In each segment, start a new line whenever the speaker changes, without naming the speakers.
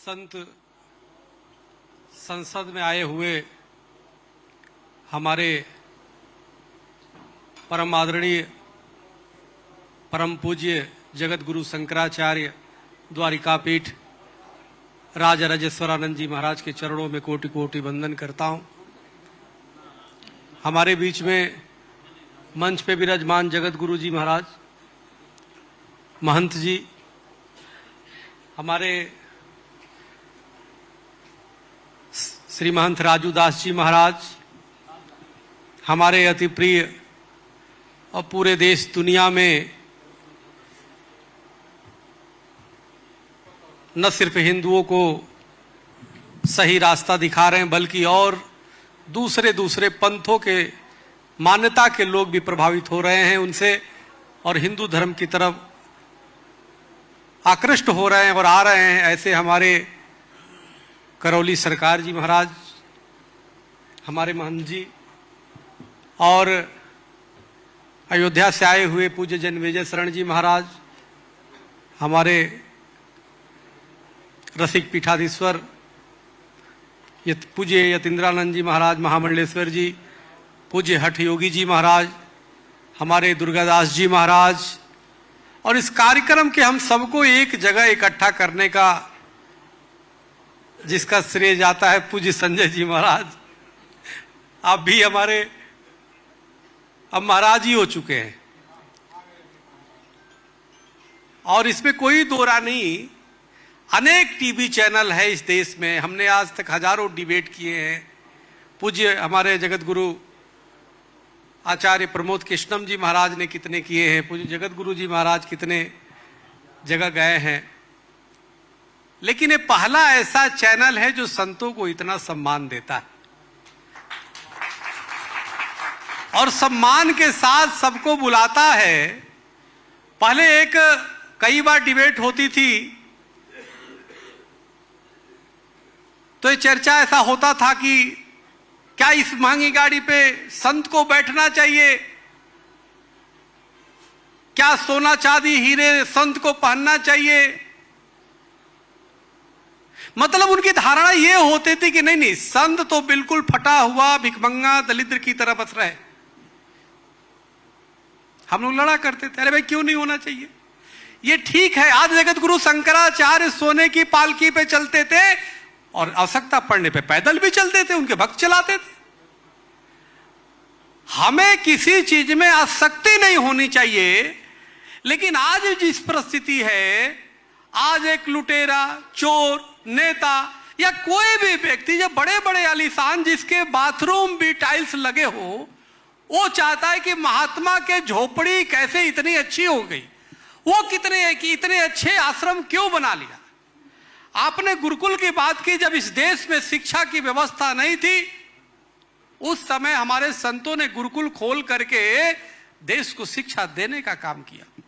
संत संसद में आए हुए हमारे परम आदरणीय परम पूज्य जगत गुरु शंकराचार्य द्वारिकापीठ राजा राजेश्वरानंद जी महाराज के चरणों में कोटि कोटि वंदन करता हूं। हमारे बीच में मंच पे विराजमान जगत गुरु जी महाराज, महंत जी, हमारे श्री महंत राजू दास जी महाराज, हमारे अति प्रिय और पूरे देश दुनिया में न सिर्फ हिंदुओं को सही रास्ता दिखा रहे हैं बल्कि और दूसरे पंथों के मान्यता के लोग भी प्रभावित हो रहे हैं उनसे और हिंदू धर्म की तरफ आकृष्ट हो रहे हैं और आ रहे हैं। ऐसे हमारे करौली सरकार जी महाराज, हमारे महंत जी और अयोध्या से आए हुए पूज्य जन्मेजय शरण जी महाराज, हमारे रसिक पीठाधीश्वर पूज्य यतीन्द्रानंद जी महाराज, महामंडलेश्वर जी, पूज्य हठ योगी जी महाराज, हमारे दुर्गादास जी महाराज, और इस कार्यक्रम के हम सबको एक जगह इकट्ठा करने का जिसका श्रेय जाता है पूज्य संजय जी महाराज। आप भी हमारे अब महाराज ही हो चुके हैं और इसमें कोई दो राय नहीं। अनेक टीवी चैनल है इस देश में, हमने आज तक हजारों डिबेट किए हैं। पूज्य हमारे जगत गुरु आचार्य प्रमोद कृष्णम जी महाराज ने कितने किए हैं, पूज्य जगत गुरु जी महाराज कितने जगह गए हैं, लेकिन ये पहला ऐसा चैनल है जो संतों को इतना सम्मान देता है और सम्मान के साथ सबको बुलाता है। पहले कई बार डिबेट होती थी तो ये चर्चा ऐसा होता था कि क्या इस महंगी गाड़ी पे संत को बैठना चाहिए, क्या सोना चांदी हीरे संत को पहनना चाहिए। मतलब उनकी धारणा ये होती थी कि नहीं संत तो बिल्कुल फटा हुआ भिखमंगा दलिद्र की तरह बस रहे। हम लोग लड़ा करते थे, अरे भाई क्यों नहीं होना चाहिए, ये ठीक है। आज जगत गुरु शंकराचार्य सोने की पालकी पे चलते थे और आवश्यकता पड़ने पे पैदल भी चलते थे, उनके भक्त चलाते थे। हमें किसी चीज में आसक्ति नहीं होनी चाहिए, लेकिन आज जिस परिस्थिति है, आज एक लुटेरा, चोर, नेता या कोई भी व्यक्ति जब बड़े बड़े आलीशान जिसके बाथरूम भी टाइल्स लगे हो, वो चाहता है कि महात्मा के झोपड़ी कैसे इतनी अच्छी हो गई, वो इतने अच्छे आश्रम क्यों बना लिया। आपने गुरुकुल की बात की, जब इस देश में शिक्षा की व्यवस्था नहीं थी उस समय हमारे संतों ने गुरुकुल खोल करके देश को शिक्षा देने का काम किया।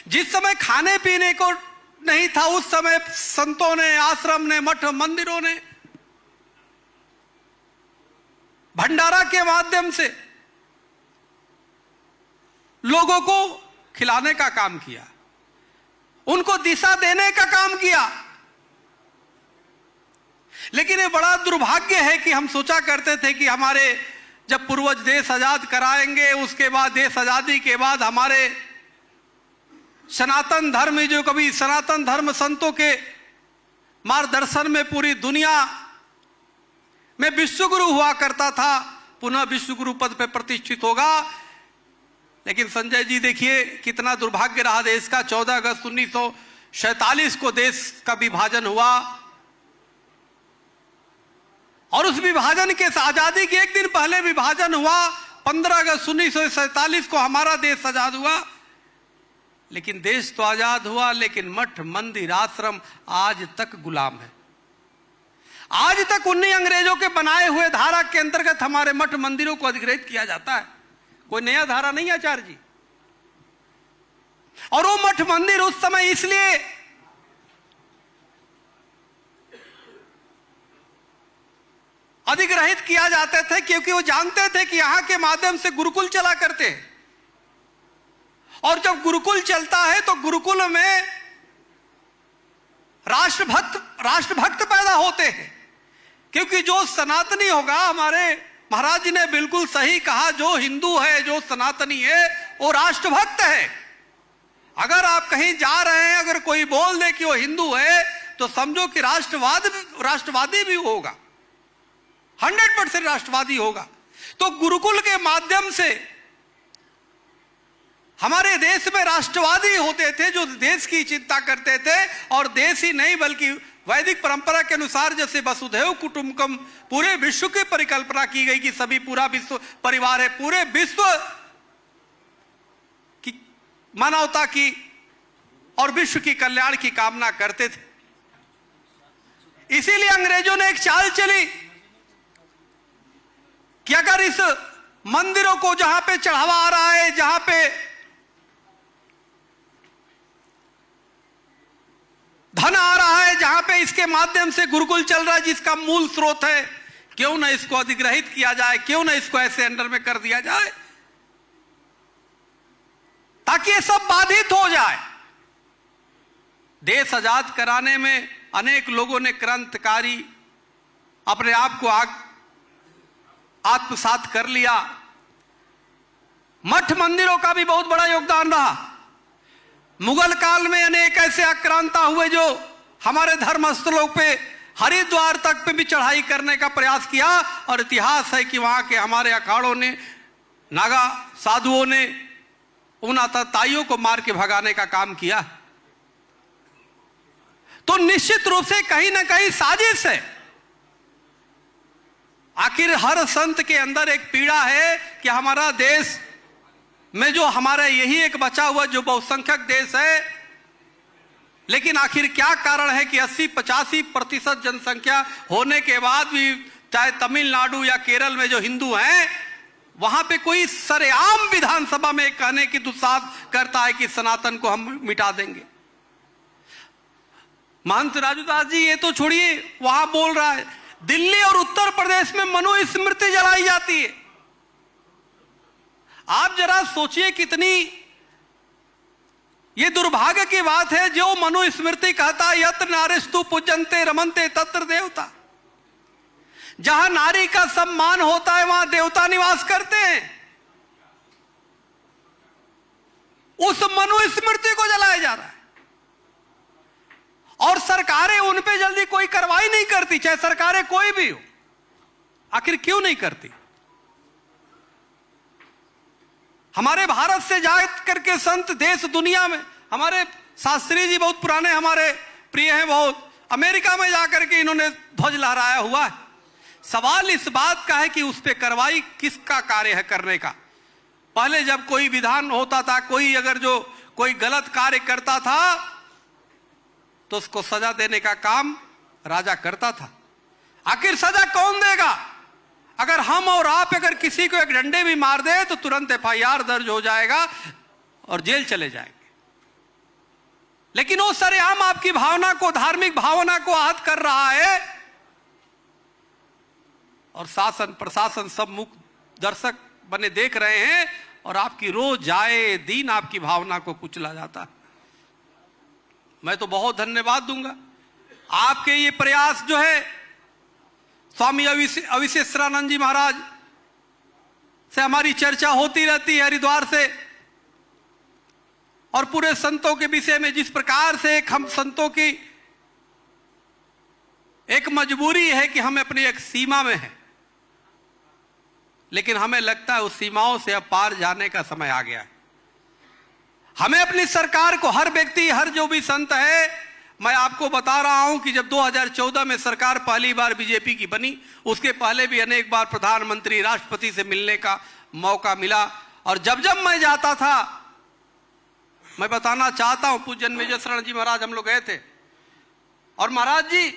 जिस समय खाने पीने को नहीं था उस समय संतों ने, आश्रम ने, मठ मंदिरों ने भंडारा के माध्यम से लोगों को खिलाने का काम किया, उनको दिशा देने का काम किया। लेकिन ये बड़ा दुर्भाग्य है कि हम सोचा करते थे कि हमारे जब पूर्वज देश आजाद कराएंगे, उसके बाद देश आजादी के बाद हमारे सनातन धर्म, जो कभी सनातन धर्म संतों के मार्गदर्शन में पूरी दुनिया में विश्वगुरु हुआ करता था, पुनः विश्वगुरु पद पे प्रतिष्ठित होगा। लेकिन संजय जी देखिए कितना दुर्भाग्य रहा देश का। 14 अगस्त 1947 को देश का विभाजन हुआ और उस विभाजन के आजादी के एक दिन पहले विभाजन हुआ। 15 अगस्त 1947 को हमारा देश आजाद हुआ। लेकिन देश तो आजाद हुआ, लेकिन मठ मंदिर आश्रम आज तक गुलाम है। आज तक उन्हीं अंग्रेजों के बनाए हुए धारा के अंतर्गत हमारे मठ मंदिरों को अधिग्रहित किया जाता है। कोई नया धारा नहीं आचार्य जी। और वो मठ मंदिर उस समय इसलिए अधिग्रहित किया जाते थे क्योंकि वो जानते थे कि यहां के माध्यम से गुरुकुल चला करते हैं और जब गुरुकुल चलता है तो गुरुकुल में राष्ट्रभक्त पैदा होते हैं। क्योंकि जो सनातनी होगा, हमारे महाराज जी ने बिल्कुल सही कहा, जो हिंदू है, जो सनातनी है, वो राष्ट्रभक्त है। अगर आप कहीं जा रहे हैं, अगर कोई बोल दे कि वो हिंदू है, तो समझो कि राष्ट्रवादी भी होगा, 100% राष्ट्रवादी होगा। तो गुरुकुल के माध्यम से हमारे देश में राष्ट्रवादी होते थे, जो देश की चिंता करते थे, और देश ही नहीं बल्कि वैदिक परंपरा के अनुसार जैसे वसुधैव कुटुंबकम, पूरे विश्व की परिकल्पना की गई कि सभी पूरा विश्व परिवार है, पूरे विश्व की मानवता की और विश्व की कल्याण की कामना करते थे। इसीलिए अंग्रेजों ने एक चाल चली कि अगर इस मंदिरों को जहां पे चढ़ावा आ रहा है, जहां पे धन आ रहा है, जहां पे इसके माध्यम से गुरुकुल चल रहा है, जिसका मूल स्रोत है, क्यों ना इसको अधिग्रहित किया जाए, क्यों ना इसको ऐसे अंडर में कर दिया जाए ताकि ये सब बाधित हो जाए। देश आजाद कराने में अनेक लोगों ने क्रांतिकारी अपने आप को आत्मसात कर लिया। मठ मंदिरों का भी बहुत बड़ा योगदान रहा। मुगल काल में अनेक ऐसे आक्रांता हुए जो हमारे धर्म स्थलों पे, हरिद्वार तक पे भी चढ़ाई करने का प्रयास किया, और इतिहास है कि वहां के हमारे अखाड़ों ने, नागा साधुओं ने उन आतताइयों को मार के भगाने का काम किया। तो निश्चित रूप से कहीं ना कहीं साजिश है। आखिर हर संत के अंदर एक पीड़ा है कि हमारा देश में जो हमारा यही एक बचा हुआ जो बहुसंख्यक देश है, लेकिन आखिर क्या कारण है कि 80-85% जनसंख्या होने के बाद भी, चाहे तमिलनाडु या केरल में जो हिंदू हैं, वहां पे कोई सरेआम विधानसभा में कहने की दुस्साहस करता है कि सनातन को हम मिटा देंगे। महंत राजूदास जी ये तो छोड़िए, वहां बोल रहा है दिल्ली और उत्तर प्रदेश में मनुस्मृति जलाई जाती है। आप जरा सोचिए कितनी ये दुर्भाग्य की बात है। जो मनुस्मृति कहता है यत्र नारीस्तु पूजन्ते रमन्ते तत्र देवता, जहां नारी का सम्मान होता है वहां देवता निवास करते हैं। उस मनुस्मृति को जलाया जा रहा है और सरकारें उन पे जल्दी कोई कार्रवाई नहीं करती, चाहे सरकारें कोई भी हो। आखिर क्यों नहीं करती? हमारे भारत से जा करके संत देश दुनिया में, हमारे शास्त्री जी बहुत पुराने हमारे प्रिय हैं बहुत, अमेरिका में जाकर के इन्होंने ध्वज लहराया हुआ है। सवाल इस बात का है कि उस पर कार्रवाई किसका कार्य है करने का। पहले जब कोई विधान होता था, कोई अगर जो कोई गलत कार्य करता था तो उसको सजा देने का काम राजा करता था। आखिर सजा कौन देगा? अगर हम और आप अगर किसी को एक डंडे भी मार दे तो तुरंत FIR दर्ज हो जाएगा और जेल चले जाएंगे। लेकिन वो सरेआम आपकी भावना को, धार्मिक भावना को आहत कर रहा है, और शासन प्रशासन सब मुख दर्शक बने देख रहे हैं, और आपकी रोज आए दिन आपकी भावना को कुचला जाता है। मैं तो बहुत धन्यवाद दूंगा आपके ये प्रयास जो है, स्वामी अविशेषानंद जी महाराज से हमारी चर्चा होती रहती है हरिद्वार से, और पूरे संतों के विषय में जिस प्रकार से एक हम संतों की एक मजबूरी है कि हम अपनी एक सीमा में हैं, लेकिन हमें लगता है उस सीमाओं से अब पार जाने का समय आ गया है। हमें अपनी सरकार को, हर व्यक्ति, हर जो भी संत है, मैं आपको बता रहा हूं कि जब 2014 में सरकार पहली बार बीजेपी की बनी, उसके पहले भी अनेक बार प्रधानमंत्री, राष्ट्रपति से मिलने का मौका मिला, और जब जब मैं जाता था, मैं बताना चाहता हूं, पूज्य जन्मेजय शरण जी महाराज हम लोग गए थे, और महाराज जी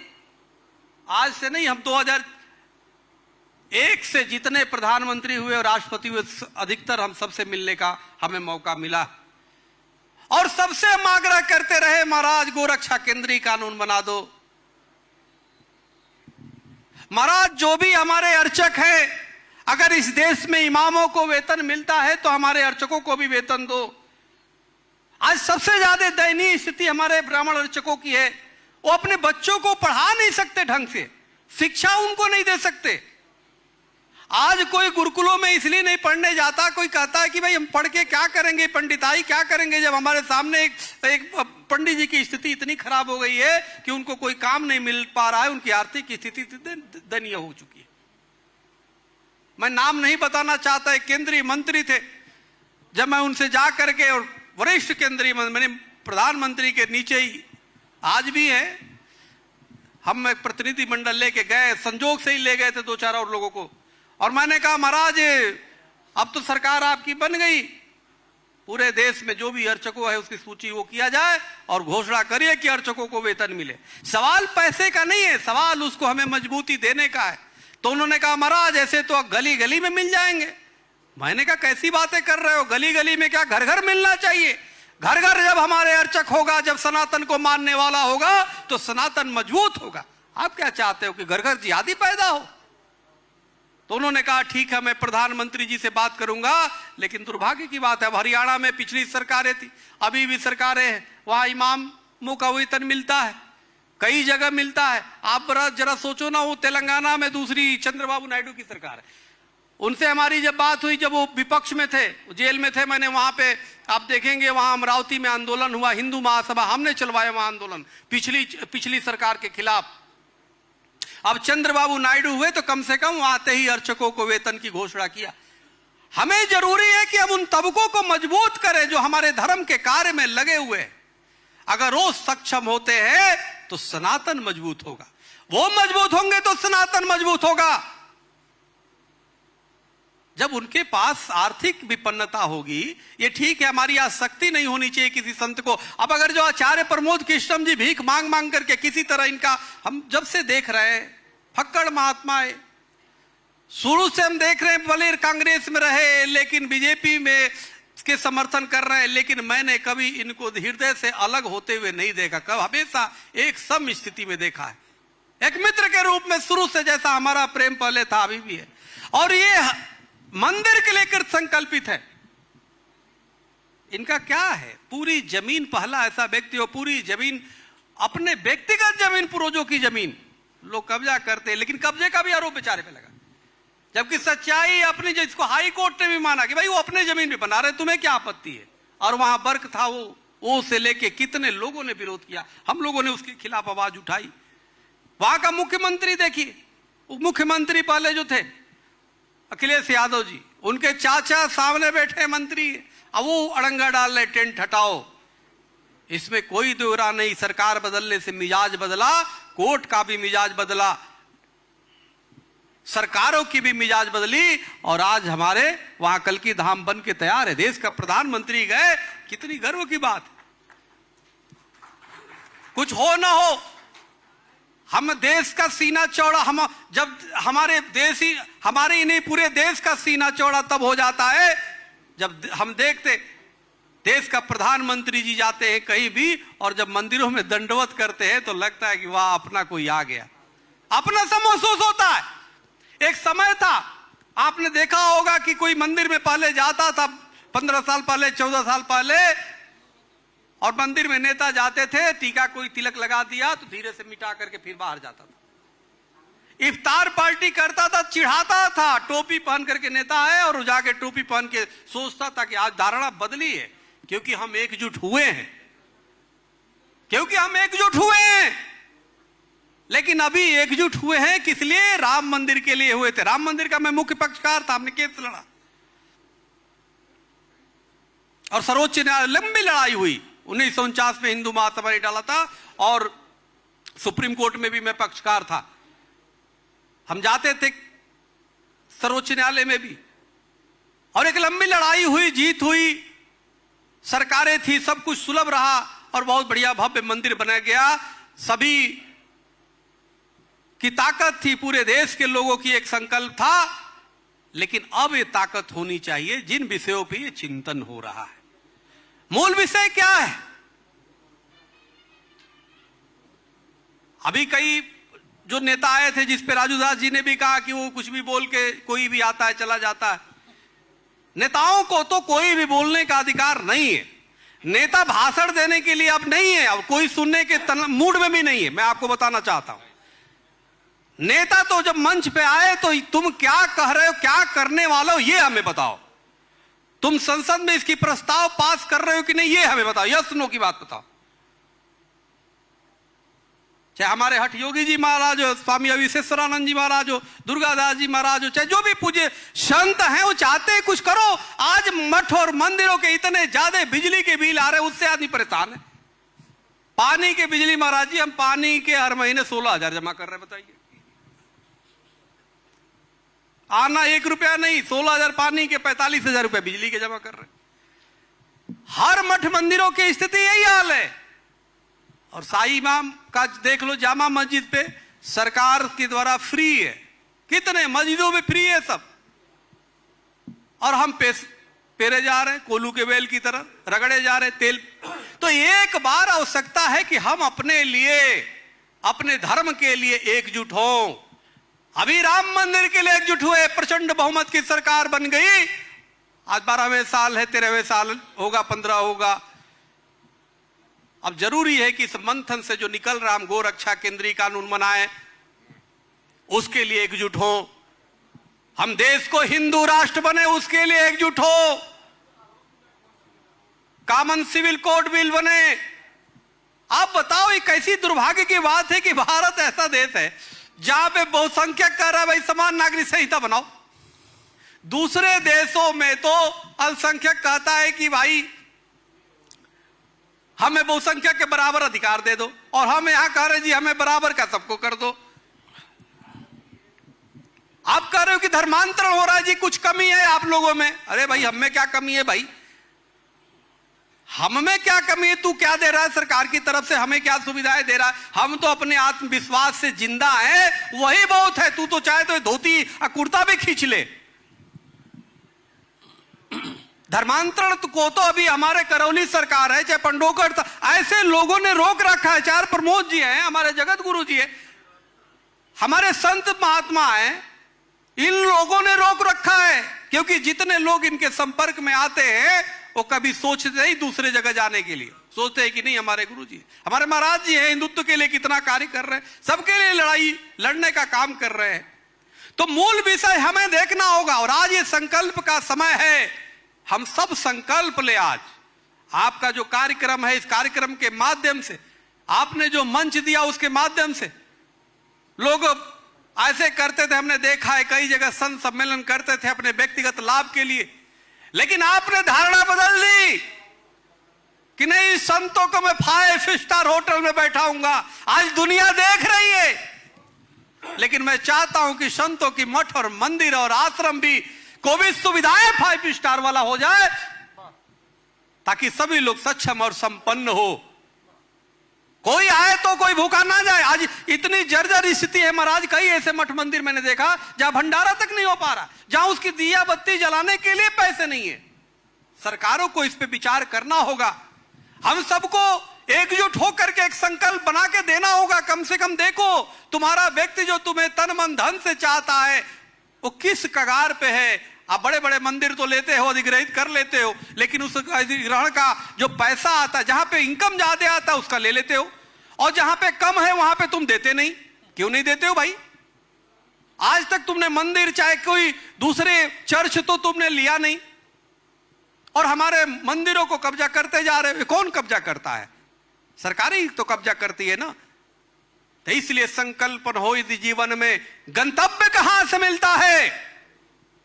आज से नहीं, हम 2001 से जितने प्रधानमंत्री हुए और राष्ट्रपति हुए, अधिकतर हम सबसे मिलने का हमें मौका मिला, और सबसे हम आग्रह करते रहे, महाराज गोरक्षा केंद्रीय कानून बना दो। महाराज जो भी हमारे अर्चक हैं, अगर इस देश में इमामों को वेतन मिलता है तो हमारे अर्चकों को भी वेतन दो। आज सबसे ज्यादा दयनीय स्थिति हमारे ब्राह्मण अर्चकों की है। वो अपने बच्चों को पढ़ा नहीं सकते ढंग से, शिक्षा उनको नहीं दे सकते। आज कोई गुरुकुलों में इसलिए नहीं पढ़ने जाता, कोई कहता है कि भाई हम पढ़ के क्या करेंगे, पंडिताई क्या करेंगे, जब हमारे सामने एक पंडित जी की स्थिति इतनी खराब हो गई है कि उनको कोई काम नहीं मिल पा रहा है, उनकी आर्थिक स्थिति दयनीय हो चुकी है। मैं नाम नहीं बताना चाहता, एक केंद्रीय मंत्री थे, जब मैं उनसे जा करके, और वरिष्ठ केंद्रीय मंत्री, प्रधानमंत्री के नीचे ही आज भी है, हम एक प्रतिनिधि मंडल लेके गए, संजोग से ही ले गए थे 2-4 और लोगों को, और मैंने कहा महाराज अब तो सरकार आपकी बन गई, पूरे देश में जो भी अर्चकों है उसकी सूची वो किया जाए और घोषणा करिए कि अर्चकों को वेतन मिले। सवाल पैसे का नहीं है, सवाल उसको हमें मजबूती देने का है। तो उन्होंने कहा महाराज ऐसे तो गली गली में मिल जाएंगे। मैंने कहा कैसी बातें कर रहे हो, गली गली में क्या, घर घर मिलना चाहिए। घर घर जब हमारे अर्चक होगा, जब सनातन को मानने वाला होगा तो सनातन मजबूत होगा। आप क्या चाहते हो कि घर घर जिहादी पैदा हो? तो उन्होंने कहा ठीक है, मैं प्रधानमंत्री जी से बात करूंगा। लेकिन दुर्भाग्य की बात है, हरियाणा में पिछली सरकारें थी, अभी भी सरकारें हैं, वहां इमामों का वेतन मिलता है, कई जगह मिलता है। आप जरा सोचो ना, वो तेलंगाना में दूसरी चंद्रबाबू नायडू की सरकार है, उनसे हमारी जब बात हुई, जब वो विपक्ष में थे, जेल में थे, मैंने वहां पे, आप देखेंगे वहां अमरावती में आंदोलन हुआ, हिंदू महासभा हमने चलवाया वहां आंदोलन पिछली सरकार के खिलाफ। अब चंद्रबाबू नायडू हुए तो कम से कम आते ही अर्चकों को वेतन की घोषणा किया। हमें जरूरी है कि हम उन तबकों को मजबूत करें जो हमारे धर्म के कार्य में लगे हुए हैं। अगर वो सक्षम होते हैं तो सनातन मजबूत होगा, वो मजबूत होंगे तो सनातन मजबूत होगा। जब उनके पास आर्थिक विपन्नता होगी, ये ठीक है, हमारी आसक्ति नहीं होनी चाहिए किसी संत को। अब अगर जो आचार्य प्रमोद कृष्णम जी भीख मांग मांग करके किसी तरह, इनका हम जब से देख रहे हैं, फक्कड़ महात्मा है, शुरू से हम देख रहे हैं, भले कांग्रेस में रहे लेकिन बीजेपी में के समर्थन कर रहे हैं, लेकिन मैंने कभी इनको हृदय से अलग होते हुए नहीं देखा। कब हमेशा एक सम स्थिति में देखा है, एक मित्र के रूप में शुरू से, जैसा हमारा प्रेम पहले था अभी भी है। और ये मंदिर के लेकर संकल्पित है। इनका क्या है, पूरी जमीन, पहला ऐसा व्यक्ति हो, पूरी जमीन, अपने व्यक्तिगत जमीन, पूर्वजों की जमीन लोग कब्जा करते हैं, लेकिन कब्जे का भी आरोप बेचारे पे लगा। जबकि सच्चाई अपनी, जिसको हाई कोर्ट ने भी माना कि भाई वो अपने जमीन पे बना रहे, तुम्हें क्या आपत्ति है। और वहां बर्क था, वो से लेके कितने लोगों ने विरोध किया, हम लोगों ने उसके खिलाफ आवाज उठाई। वहां का मुख्यमंत्री देखिए, मुख्यमंत्री पहले जो थे अखिलेश यादव जी, उनके चाचा सामने बैठे मंत्री, अब वो अड़ंगा डाल रहे, टेंट हटाओ। इसमें कोई दोहरा नहीं, सरकार बदलने से मिजाज बदला, कोर्ट का भी मिजाज बदला, सरकारों की भी मिजाज बदली, और आज हमारे वहां कल की धाम बन के तैयार है। देश का प्रधानमंत्री गए, कितनी गर्व की बात। कुछ हो ना हो, हम देश का सीना चौड़ा, हम जब हमारे देश ही, हमारे ही नहीं पूरे देश का सीना चौड़ा तब हो जाता है जब हम देखते देश का प्रधानमंत्री जी जाते हैं कहीं भी, और जब मंदिरों में दंडवत करते हैं तो लगता है कि वाह, अपना कोई आ गया, अपना सा महसूस होता है। एक समय था, आपने देखा होगा कि कोई मंदिर में पहले जाता था, 15 साल पहले, 14 साल पहले, और मंदिर में नेता जाते थे, टीका कोई तिलक लगा दिया तो धीरे से मिटा करके फिर बाहर जाता था। इफ्तार पार्टी करता था, चिढ़ाता था, टोपी पहन करके नेता है, और जाके टोपी पहन के सोचता था कि आज धारणा बदली है, क्योंकि हम एकजुट हुए हैं, क्योंकि हम एकजुट हुए हैं। लेकिन अभी एकजुट हुए हैं किस लिए? राम मंदिर के लिए हुए थे। राम मंदिर का मैं मुख्य पक्षकार था, हमने केस लड़ा, और सर्वोच्च न्यायालय, लंबी लड़ाई हुई। 1949 में हिंदू महासभा ने डाला था, और सुप्रीम कोर्ट में भी मैं पक्षकार था। हम जाते थे सर्वोच्च न्यायालय में भी, और एक लंबी लड़ाई हुई, जीत हुई, सरकारें थी, सब कुछ सुलभ रहा, और बहुत बढ़िया भव्य मंदिर बना गया। सभी की ताकत थी, पूरे देश के लोगों की एक संकल्प था। लेकिन अब ये ताकत होनी चाहिए जिन विषयों पर ये चिंतन हो रहा है। मूल विषय क्या है? अभी कई जो नेता आए थे, जिस पे राजू दास जी ने भी कहा कि वो कुछ भी बोल के कोई भी आता है चला जाता है। नेताओं को तो कोई भी बोलने का अधिकार नहीं है। नेता भाषण देने के लिए अब नहीं है, अब कोई सुनने के मूड में भी नहीं है। मैं आपको बताना चाहता हूं, नेता तो जब मंच पे आए तो तुम क्या कह रहे हो, क्या करने वाले हो, ये हमें बताओ। तुम संसद में इसकी प्रस्ताव पास कर रहे हो कि नहीं, ये हमें बताओ। यस नो की बात बताओ। चाहे हमारे हठ योगी जी महाराज हो, स्वामी अविशेषरानंद जी महाराज हो, दुर्गादास जी महाराज हो, चाहे जो भी पूज्य संत हैं, वो चाहते हैं कुछ करो। आज मठ और मंदिरों के इतने ज्यादा बिजली के बिल आ रहे हैं, उससे आदमी परेशान है। पानी के बिजली महाराज जी, हम पानी के हर महीने 16,000 जमा कर रहे हैं, बताइए। आना 1 रुपया नहीं, 16,000 पानी के, 45,000 रुपया बिजली के जमा कर रहे हैं। हर मठ मंदिरों की स्थिति यही हाल है। और साईं इमाम का देख लो, जामा मस्जिद पे सरकार के द्वारा फ्री है, कितने मस्जिदों में फ्री है सब, और हम पेरे जा रहे हैं कोल्हू के बेल की तरह, रगड़े जा रहे तेल। तो एक बार आवश्यकता है कि हम अपने लिए, अपने धर्म के लिए एकजुट हों। अभी राम मंदिर के लिए एकजुट हुए, प्रचंड बहुमत की सरकार बन गई, आज 12वें साल है, 13वें साल होगा, 15 होगा। अब जरूरी है कि इस मंथन से जो निकल रहा, हम गो रक्षा केंद्रीय कानून बनाए, उसके लिए एकजुट हो। हम देश को हिंदू राष्ट्र बने, उसके लिए एकजुट हो। कॉमन सिविल कोड बिल बने। आप बताओ, ये कैसी दुर्भाग्य की बात है कि भारत ऐसा देश है जहां पे बहुसंख्यक कह रहा है भाई समान नागरिक संहिता बनाओ। दूसरे देशों में तो अल्पसंख्यक कहता है कि भाई हमें बहुसंख्यक के बराबर अधिकार दे दो, और हम यहां कह रहे जी हमें बराबर का सबको कर दो। आप कह रहे हो कि धर्मांतरण हो रहा है जी, कुछ कमी है आप लोगों में। अरे भाई, हम में क्या कमी है भाई? हम में क्या कमी है? तू क्या दे रहा है सरकार की तरफ से, हमें क्या सुविधाएं दे रहा है? हम तो अपने आत्मविश्वास से जिंदा हैं, वही बहुत है। तू तो चाहे तो धोती कुर्ता भी खींच ले। धर्मांतरण को तो अभी हमारे करौली सरकार है, चाहे पंडोकर, ऐसे लोगों ने रोक रखा है। चार प्रमोद जी हैं, हमारे जगत गुरु जी हैं, हमारे संत महात्मा हैं, इन लोगों ने रोक रखा है। क्योंकि जितने लोग इनके संपर्क में आते हैं, वो कभी सोचते नहीं दूसरे जगह जाने के लिए, सोचते हैं कि नहीं हमारे गुरु जी, हमारे महाराज जी हैं, हिंदुत्व के लिए कितना कार्य कर रहे हैं, सबके लिए लड़ाई लड़ने का काम कर रहे हैं। तो मूल विषय हमें देखना होगा। और आज ये संकल्प का समय है, हम सब संकल्प ले। आज आपका जो कार्यक्रम है, इस कार्यक्रम के माध्यम से, आपने जो मंच दिया उसके माध्यम से, लोग ऐसे करते थे, हमने देखा है कई जगह संत सम्मेलन करते थे अपने व्यक्तिगत लाभ के लिए, लेकिन आपने धारणा बदल दी कि नहीं, संतों को मैं 5 स्टार होटल में बैठाऊंगा। आज दुनिया देख रही है, लेकिन मैं चाहता हूं कि संतों की मठ और मंदिर और आश्रम भी को भी सुविधाएं 5 स्टार वाला हो जाए, ताकि सभी लोग सक्षम और संपन्न हो। कोई आए तो कोई भूखा ना जाए। आज इतनी जर्जर स्थिति है महाराज, कई ऐसे मठ मंदिर मैंने देखा जहां भंडारा तक नहीं हो पा रहा, जहां उसकी दिया बत्ती जलाने के लिए पैसे नहीं है। सरकारों को इस पे विचार करना होगा। हम सबको एकजुट होकर के एक संकल्प बना के देना होगा। कम से कम देखो, तुम्हारा व्यक्ति जो तुम्हें तन मन धन से चाहता है, वो किस कगार पे है। आप बड़े बड़े मंदिर तो लेते हो, अधिग्रहित कर लेते हो, लेकिन उस अधिग्रहण का जो पैसा आता है, जहां पे इनकम ज्यादा आता है उसका ले लेते हो, और जहां पे कम है वहां पे तुम देते नहीं। क्यों नहीं देते हो भाई? आज तक तुमने मंदिर चाहे कोई दूसरे चर्च तो तुमने लिया नहीं, और हमारे मंदिरों को कब्जा करते जा रहे हो। कौन कब्जा करता है? सरकारी तो कब्जा करती है ना। तो इसलिए संकल्प न हो यदि जीवन में, गंतव्य कहां से मिलता है?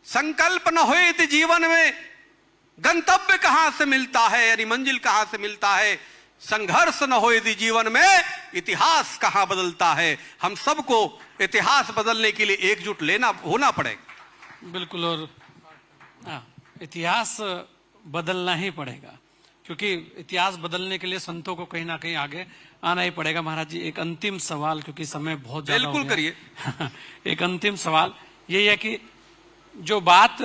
संकल्प न हो यदि जीवन में, गंतव्य कहां से मिलता है, यानी मंजिल कहां से मिलता है? संघर्ष न हो यदि जीवन में, इतिहास कहां बदलता है? हम सबको इतिहास बदलने के लिए एकजुट होना पड़ेगा।
बिल्कुल, और इतिहास बदलना ही पड़ेगा, क्योंकि इतिहास बदलने के लिए संतों को कहीं ना कहीं आगे आना ही पड़ेगा। महाराज जी, एक अंतिम सवाल, क्योंकि समय बहुत ज्यादा हो गया।
बिल्कुल करिए।
एक अंतिम सवाल ये है कि जो बात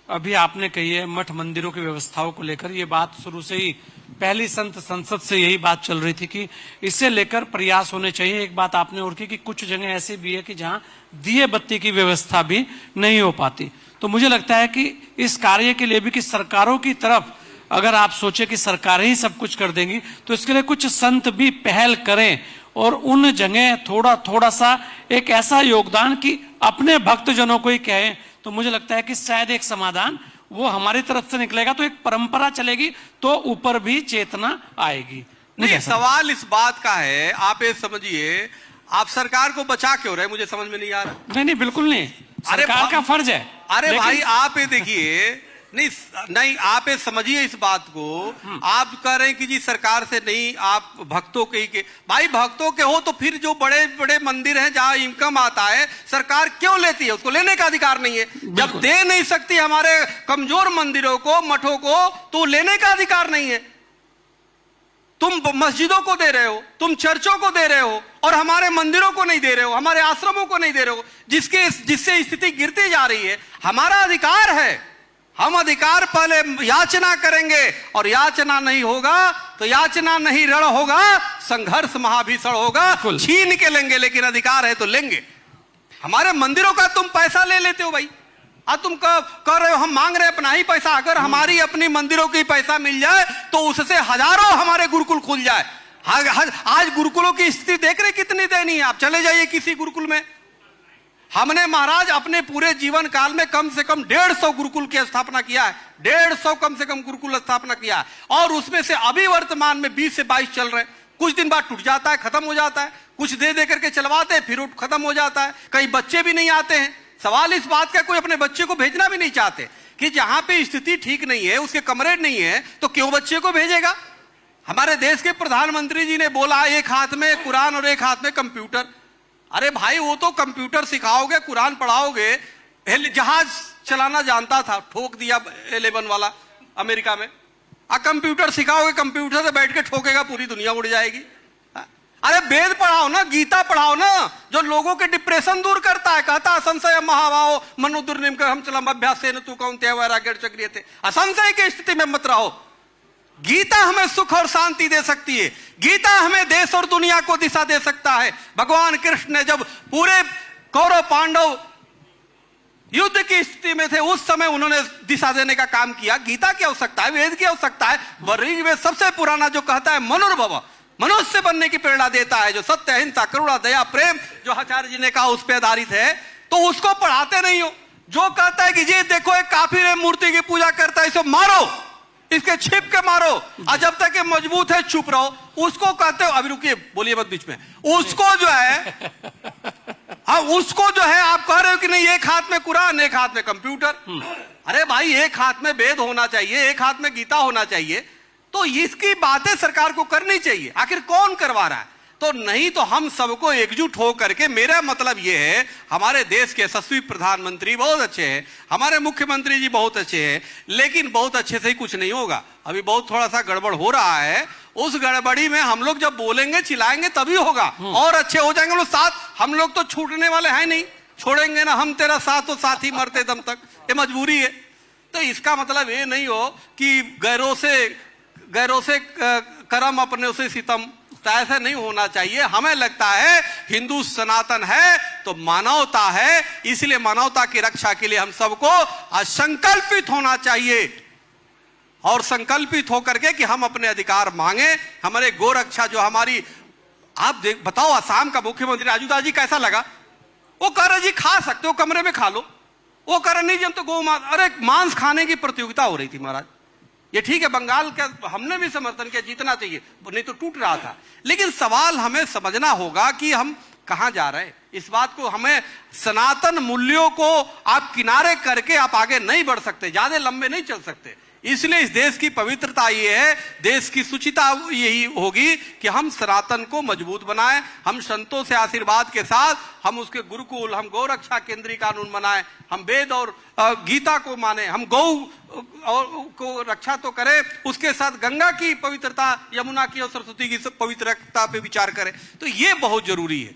अभी आपने कही है मठ मंदिरों की व्यवस्थाओं को लेकर, ये बात शुरू से ही पहली संत संसद से यही बात चल रही थी कि इसे लेकर प्रयास होने चाहिए। एक बात आपने और की कि कुछ जगह ऐसी भी है कि जहां दिए बत्ती की व्यवस्था भी नहीं हो पाती। तो मुझे लगता है कि इस कार्य के लिए भी कि सरकारों की तरफ अगर आप सोचे कि सरकार ही सब कुछ कर देंगी, तो इसके लिए कुछ संत भी पहल करें और उन जगह थोड़ा थोड़ा सा एक ऐसा योगदान कि अपने भक्तजनों को ही कहें, तो मुझे लगता है कि शायद एक समाधान वो हमारी तरफ से निकलेगा, तो एक परंपरा चलेगी, तो ऊपर भी चेतना आएगी।
नहीं, सवाल इस बात का है, आप ये समझिए, आप सरकार को बचा क्यों रहे, मुझे समझ में नहीं आ रहा।
नहीं, बिल्कुल नहीं, सरकार का फर्ज है।
अरे भाई, आप ये देखिए, नहीं आप ये समझिए इस बात को, आप कह रहे हैं कि जी सरकार से नहीं, आप भक्तों के ही के, भाई भक्तों के हो तो फिर जो बड़े बड़े मंदिर हैं जहां इनकम आता है, सरकार क्यों लेती है? उसको लेने का अधिकार नहीं है। जब दे नहीं सकती हमारे कमजोर मंदिरों को, मठों को, तो लेने का अधिकार नहीं है। तुम मस्जिदों को दे रहे हो, तुम चर्चों को दे रहे हो, और हमारे मंदिरों को नहीं दे रहे हो, हमारे आश्रमों को नहीं दे रहे हो, जिससे स्थिति गिरती जा रही है। हमारा अधिकार है, हम अधिकार पहले याचना करेंगे, और याचना नहीं होगा तो याचना नहीं रण होगा, संघर्ष महाभीषण होगा, छीन के लेंगे, लेकिन अधिकार है तो लेंगे। हमारे मंदिरों का तुम पैसा ले लेते हो भाई, तुम कह रहे हो हम मांग रहे हैं अपना ही पैसा। अगर हमारी अपनी मंदिरों की पैसा मिल जाए तो उससे हजारों हमारे गुरुकुल खुल जाए। आज गुरुकुलों की स्थिति देख रहे कितनी दयनीय है। आप चले जाइए किसी गुरुकुल में, हमने महाराज अपने पूरे जीवन काल में कम से कम 150 गुरुकुल की स्थापना किया है, 150 कम से कम गुरुकुल स्थापना किया है, और उसमें से अभी वर्तमान में 20 से 22 चल रहे हैं। कुछ दिन बाद टूट जाता है, खत्म हो जाता है, कुछ दे करके चलवाते हैं, फिर खत्म हो जाता है। कई बच्चे भी नहीं आते हैं। सवाल इस बात का, कोई अपने बच्चे को भेजना भी नहीं चाहते कि जहां पे स्थिति ठीक नहीं है, उसके कमरे नहीं है, तो क्यों बच्चे को भेजेगा। हमारे देश के प्रधानमंत्री जी ने बोला एक हाथ में कुरान और एक हाथ में कंप्यूटर। अरे भाई, वो तो कंप्यूटर सिखाओगे, कुरान पढ़ाओगे, जहाज चलाना जानता था, ठोक दिया 11 वाला अमेरिका में। कंप्यूटर सिखाओगे, कंप्यूटर से बैठ के ठोकेगा, पूरी दुनिया उड़ जाएगी। अरे वेद पढ़ाओ ना, गीता पढ़ाओ ना, जो लोगों के डिप्रेशन दूर करता है। कहता संशय महाभाव मनु दुर्निम कर हम चलम अभ्यास से न तू कौन त्याग चक्रिय थे। असंशय की स्थिति में मत रहो। गीता हमें सुख और शांति दे सकती है, गीता हमें देश और दुनिया को दिशा दे सकता है। भगवान कृष्ण ने जब पूरे कौरव पांडव युद्ध की स्थिति में थे, उस समय उन्होंने दिशा देने का काम किया। गीता की आवश्यकता है, वेद की आवश्यकता है। ऋग्वेद सबसे पुराना जो कहता है मनुर्भव, मनुष्य बनने की प्रेरणा देता है, जो सत्य, अहिंसा, करुणा, दया, प्रेम, जो आचार्य जी ने कहा उस पर आधारित है, तो उसको पढ़ाते नहीं हो। जो कहता है कि ये देखो एक काफिर है, मूर्ति की पूजा करता है, इसे मारो, इसके छिप के मारो, और जब तक ये मजबूत है चुप रहो, उसको कहते हो। अभी रुकिए, बोलिए मत बीच में। उसको जो है हाँ, उसको जो है आप कह रहे हो कि नहीं, एक हाथ में कुरान, एक हाथ में कंप्यूटर। अरे भाई, एक हाथ में वेद होना चाहिए, एक हाथ में गीता होना चाहिए। तो इसकी बातें सरकार को करनी चाहिए। आखिर कौन करवा रहा है? तो नहीं तो हम सबको एकजुट हो करके, मेरा मतलब यह है, हमारे देश के यशस्वी प्रधानमंत्री बहुत अच्छे हैं, हमारे मुख्यमंत्री जी बहुत अच्छे हैं, लेकिन बहुत अच्छे से ही कुछ नहीं होगा। अभी बहुत थोड़ा सा गड़बड़ हो रहा है। उस गड़बड़ी में हम लोग जब बोलेंगे, चिल्लाएंगे, तभी होगा, और अच्छे हो जाएंगे लोग साथ। हम लोग तो छूटने वाले हैं नहीं, छोड़ेंगे ना हम तेरा साथ, तो साथ ही मरते दम तक, ये मजबूरी है। तो इसका मतलब ये नहीं हो कि गैरों से करम, अपने से सितम, तो ऐसा नहीं होना चाहिए। हमें लगता है हिंदू सनातन है तो मानवता है, इसलिए मानवता की रक्षा के लिए हम सबको संकल्पित होना चाहिए, और संकल्पित होकर के कि हम अपने अधिकार मांगे। हमारे गोरक्षा जो हमारी, आप बताओ, असम का मुख्यमंत्री राजू दास जी कैसा लगा? वो कह रहे जी खा सकते हो, कमरे में खा लो। वो कह रहे नहीं जी हम तो गौ मांस, अरे मांस खाने की प्रतियोगिता हो रही थी महाराज। ये ठीक है, बंगाल का हमने भी समर्थन किया, जीतना चाहिए, नहीं तो टूट रहा था। लेकिन सवाल हमें समझना होगा कि हम कहां जा रहे हैं। इस बात को, हमें सनातन मूल्यों को आप किनारे करके आप आगे नहीं बढ़ सकते, ज्यादा लंबे नहीं चल सकते। इसलिए इस देश की पवित्रता ये है, देश की सुचिता यही होगी कि हम सनातन को मजबूत बनाएं, हम संतों से आशीर्वाद के साथ, हम उसके गुरुकुल, हम गौरक्षा केंद्रीय कानून बनाएं, हम वेद और गीता को माने, हम गौ को रक्षा तो करें, उसके साथ गंगा की पवित्रता, यमुना की और सरस्वती की पवित्रता पे विचार करें। तो ये बहुत जरूरी है।